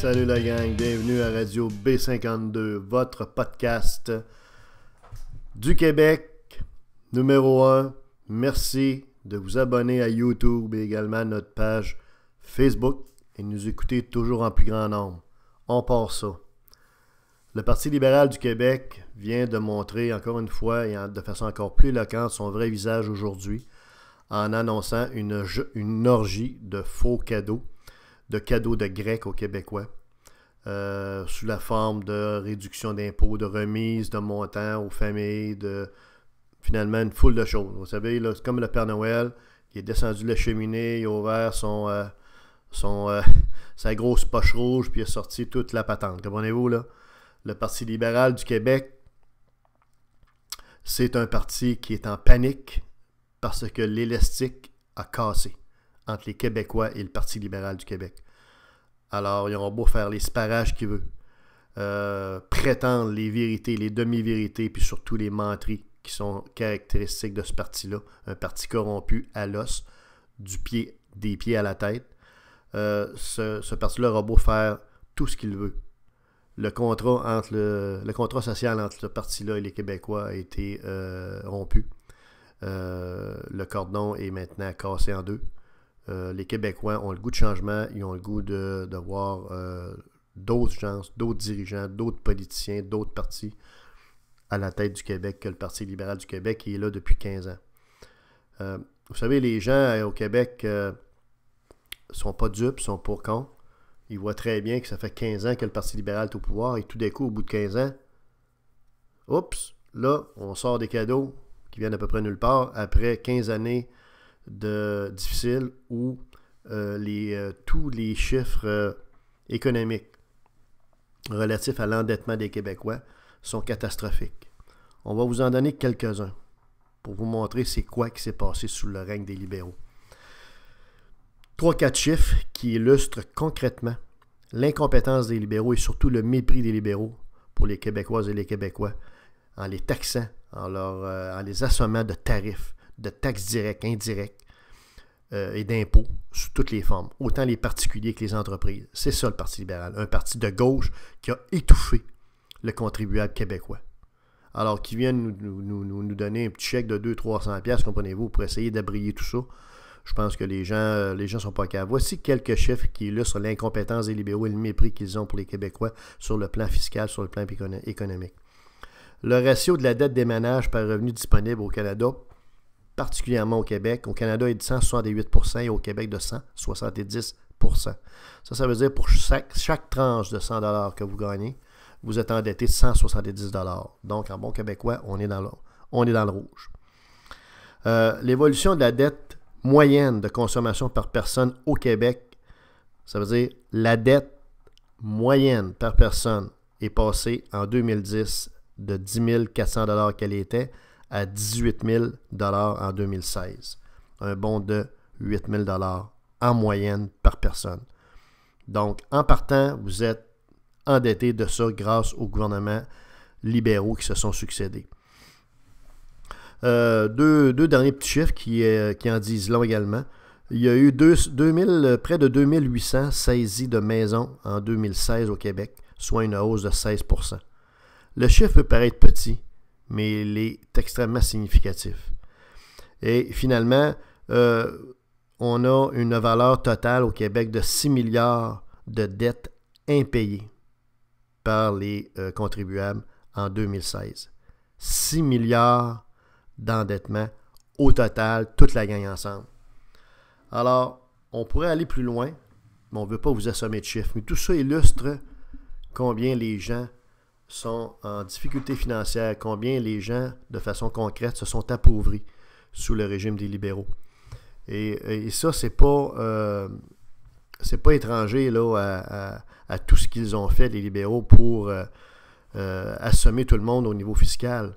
Salut la gang, bienvenue à Radio B52, votre podcast du Québec, numéro 1. Merci de vous abonner à YouTube et également à notre page Facebook et nous écouter toujours en plus grand nombre. On part ça. Le Parti libéral du Québec vient de montrer encore une fois et de façon encore plus éloquente son vrai visage aujourd'hui en annonçant une orgie de faux cadeaux, de cadeaux de Grecs aux Québécois, sous la forme de réduction d'impôts, de remise de montants aux familles, de finalement une foule de choses. Vous savez, là, c'est comme le Père Noël, il est descendu de la cheminée, il a ouvert sa grosse poche rouge, puis il a sorti toute la patente. Comprenez-vous, là? Le Parti libéral du Québec, c'est un parti qui est en panique parce que l'élastique a cassé entre les Québécois et le Parti libéral du Québec. Alors, ils auront beau faire les sparages qu'ils veulent, prétendre les vérités, les demi-vérités, puis surtout les menteries qui sont caractéristiques de ce parti-là. Un parti corrompu à l'os, des pieds à la tête. Ce parti-là aura beau faire tout ce qu'il veut. Le contrat social entre ce parti-là et les Québécois a été rompu. Le cordon est maintenant cassé en deux. Les Québécois ont le goût de changement, ils ont le goût de voir d'autres gens, d'autres dirigeants, d'autres politiciens, d'autres partis à la tête du Québec que le Parti libéral du Québec qui est là depuis 15 ans. Vous savez, les gens au Québec sont pas dupes, sont pas cons. Ils voient très bien que ça fait 15 ans que le Parti libéral est au pouvoir et tout d'un coup, au bout de 15 ans, oups, là, on sort des cadeaux qui viennent à peu près nulle part après 15 années difficiles où tous les chiffres économiques relatifs à l'endettement des Québécois sont catastrophiques. On va vous en donner quelques-uns pour vous montrer c'est quoi qui s'est passé sous le règne des libéraux. 3-4 chiffres qui illustrent concrètement l'incompétence des libéraux et surtout le mépris des libéraux pour les Québécoises et les Québécois en les taxant, en les assommant de tarifs, de taxes directes, indirectes et d'impôts sous toutes les formes, autant les particuliers que les entreprises. C'est ça le Parti libéral, un parti de gauche qui a étouffé le contribuable québécois. Alors qu'ils viennent nous donner un petit chèque de 200-300$, comprenez-vous, pour essayer d'abrier tout ça. Je pense que les gens sont pas capables. Voici quelques chiffres qui illustrent l'incompétence des libéraux et le mépris qu'ils ont pour les Québécois sur le plan fiscal, sur le plan économique. Le ratio de la dette des ménages par revenu disponible au Canada, particulièrement au Québec, au Canada est de 168% et au Québec de 170%. Ça veut dire pour chaque tranche de 100$ que vous gagnez, vous êtes endetté de 170$. Donc, en bon québécois, on est dans le rouge. L'évolution de la dette moyenne de consommation par personne au Québec, ça veut dire la dette moyenne par personne est passée en 2010 de 10 400$ qu'elle était à 18 000$ en 2016. Un bond de 8 000$ en moyenne par personne. Donc, en partant, vous êtes endetté de ça grâce aux gouvernements libéraux qui se sont succédés. Deux derniers petits chiffres qui en disent long également. Il y a eu près de 2800 saisies de maisons en 2016 au Québec, soit une hausse de 16%. Le chiffre peut paraître petit, mais il est extrêmement significatif. Et finalement, on a une valeur totale au Québec de 6 milliards de dettes impayées par les contribuables en 2016. 6 milliards d'endettement au total, toute la gang ensemble. Alors, on pourrait aller plus loin, mais on ne veut pas vous assommer de chiffres. Mais tout ça illustre combien les gens sont en difficulté financière, combien les gens, de façon concrète, se sont appauvris sous le régime des libéraux. Et ça, c'est pas étranger là, à tout ce qu'ils ont fait, les libéraux, pour assommer tout le monde au niveau fiscal.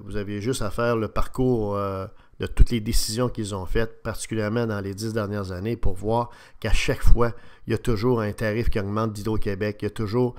Vous avez juste à faire le parcours de toutes les décisions qu'ils ont faites, particulièrement dans les 10 dernières années, pour voir qu'à chaque fois, il y a toujours un tarif qui augmente d'Hydro-Québec, il y a toujours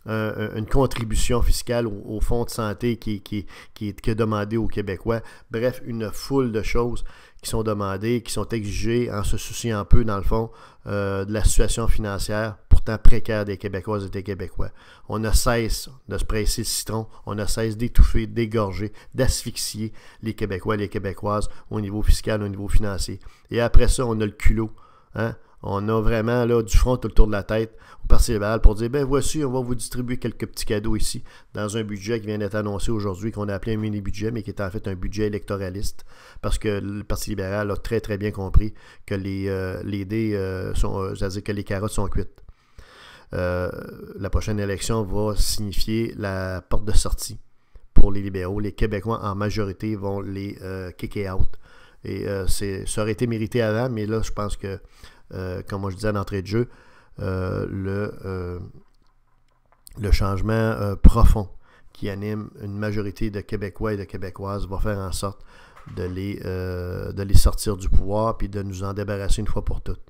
une contribution fiscale au fonds de santé qui est demandé aux Québécois. Bref, une foule de choses qui sont demandées, qui sont exigées en se souciant un peu, dans le fond, de la situation financière pour pourtant précaire des Québécoises et des Québécois. On ne cesse de se presser le citron, on ne cesse d'étouffer, d'égorger, d'asphyxier les Québécois et les Québécoises au niveau fiscal, au niveau financier. Et après ça, on a le culot. Hein? On a vraiment là, du front tout le tour de la tête au Parti libéral pour dire, ben voici, on va vous distribuer quelques petits cadeaux ici dans un budget qui vient d'être annoncé aujourd'hui, qu'on a appelé un mini-budget, mais qui est en fait un budget électoraliste, parce que le Parti libéral a très très bien compris que les dés sont, c'est-à-dire que les carottes sont cuites. La prochaine élection va signifier la porte de sortie pour les libéraux. Les Québécois en majorité vont les kicker out. Et ça aurait été mérité avant, mais là, je pense que comme je disais d'entrée de jeu, le changement profond qui anime une majorité de Québécois et de Québécoises va faire en sorte de les sortir du pouvoir puis de nous en débarrasser une fois pour toutes.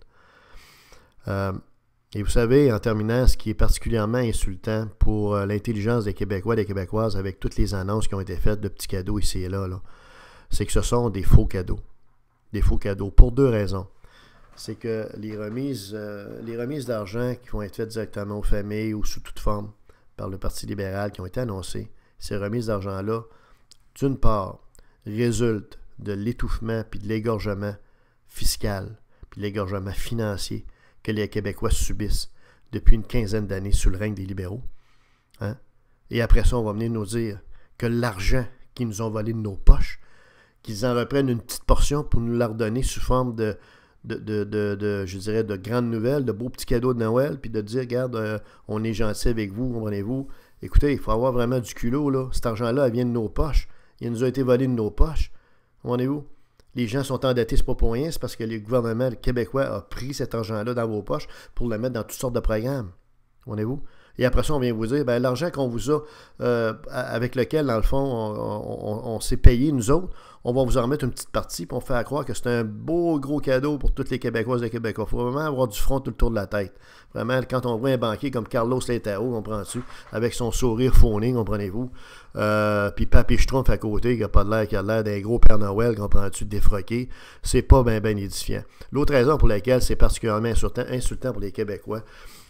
Et vous savez, en terminant, ce qui est particulièrement insultant pour l'intelligence des Québécois et des Québécoises avec toutes les annonces qui ont été faites de petits cadeaux ici et là, c'est que ce sont des faux cadeaux. Des faux cadeaux pour deux raisons. C'est que les remises d'argent qui vont être faites directement aux familles ou sous toute forme par le Parti libéral qui ont été annoncées, ces remises d'argent-là, d'une part, résultent de l'étouffement puis de l'égorgement fiscal puis de l'égorgement financier que les Québécois subissent depuis une quinzaine d'années sous le règne des libéraux. Hein? Et après ça, on va venir nous dire que l'argent qu'ils nous ont volé de nos poches, qu'ils en reprennent une petite portion pour nous la redonner sous forme je dirais, de grandes nouvelles, de beaux petits cadeaux de Noël, puis de dire, regarde, on est gentil avec vous, comprenez-vous. Écoutez, il faut avoir vraiment du culot, là. Cet argent-là, il vient de nos poches. Il nous a été volé de nos poches. Comprenez-vous? Les gens sont endettés, c'est pas pour rien, c'est parce que le gouvernement québécois a pris cet argent-là dans vos poches pour le mettre dans toutes sortes de programmes. Comprenez-vous? Et après ça, on vient vous dire, ben, l'argent qu'on vous a, avec lequel, dans le fond, on s'est payé, nous autres, on va vous en remettre une petite partie, puis on fait croire que c'est un beau gros cadeau pour toutes les Québécoises et les Québécois. Il faut vraiment avoir du front tout le tour de la tête. Vraiment, quand on voit un banquier comme Carlos Letao, comprends-tu, avec son sourire fauné, comprenez-vous, puis Papy Schtroumpf à côté, qui a l'air d'un gros Père Noël, comprends-tu, défroqué, c'est pas bien édifiant. L'autre raison pour laquelle c'est particulièrement insultant pour les Québécois,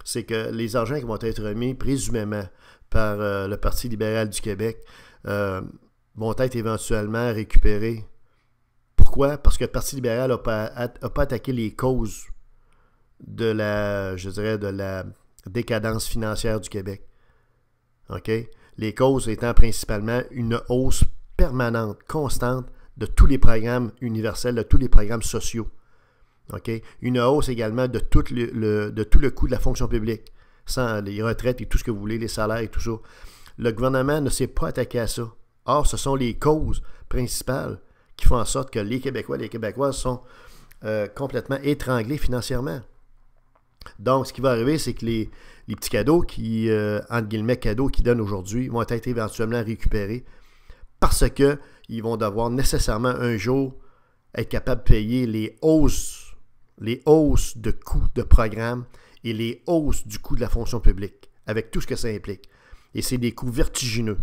c'est que les argents qui vont être remis présumément par le Parti libéral du Québec vont être éventuellement récupérés. Pourquoi? Parce que le Parti libéral n'a pas attaqué les causes de la décadence financière du Québec. OK? Les causes étant principalement une hausse permanente, constante de tous les programmes universels, de tous les programmes sociaux. Okay? Une hausse également de tout le coût de la fonction publique, sans les retraites et tout ce que vous voulez, les salaires et tout ça. Le gouvernement ne s'est pas attaqué à ça. Or, ce sont les causes principales qui font en sorte que les Québécois et les Québécoises sont complètement étranglés financièrement. Donc, ce qui va arriver, c'est que les petits cadeaux entre guillemets, cadeaux qu'ils donnent aujourd'hui vont être éventuellement récupérés parce qu'ils vont devoir nécessairement un jour être capables de payer les hausses de coûts de programme et les hausses du coût de la fonction publique, avec tout ce que ça implique. Et c'est des coûts vertigineux.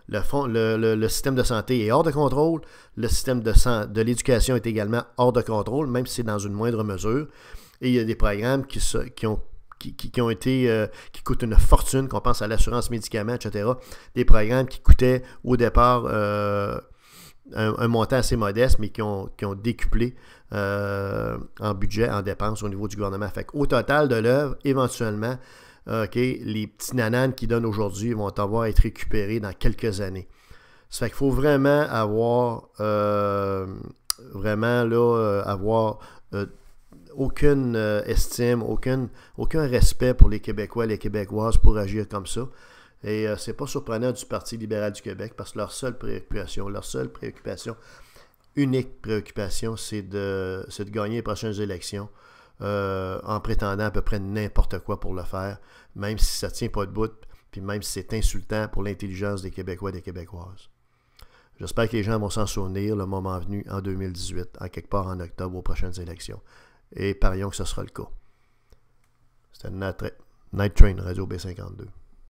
Le système de santé est hors de contrôle, le système de l'éducation est également hors de contrôle, même si c'est dans une moindre mesure. Et il y a des programmes qui coûtent une fortune, qu'on pense à l'assurance médicaments, etc. Des programmes qui coûtaient au départ un montant assez modeste, mais qui ont décuplé en budget, en dépenses au niveau du gouvernement. Fait qu'au total de l'œuvre, éventuellement, les petits nananes qu'ils donnent aujourd'hui vont devoir être récupérés dans quelques années. Ça fait qu'il faut vraiment avoir aucune estime, aucun respect pour les Québécois et les Québécoises pour agir comme ça. Et c'est pas surprenant du Parti libéral du Québec parce que leur seule préoccupation, unique préoccupation, c'est de gagner les prochaines élections en prétendant à peu près n'importe quoi pour le faire, même si ça ne tient pas debout, puis même si c'est insultant pour l'intelligence des Québécois et des Québécoises. J'espère que les gens vont s'en souvenir le moment venu en 2018, en quelque part en octobre aux prochaines élections. Et parions que ce sera le cas. C'était Night Train, Radio B52.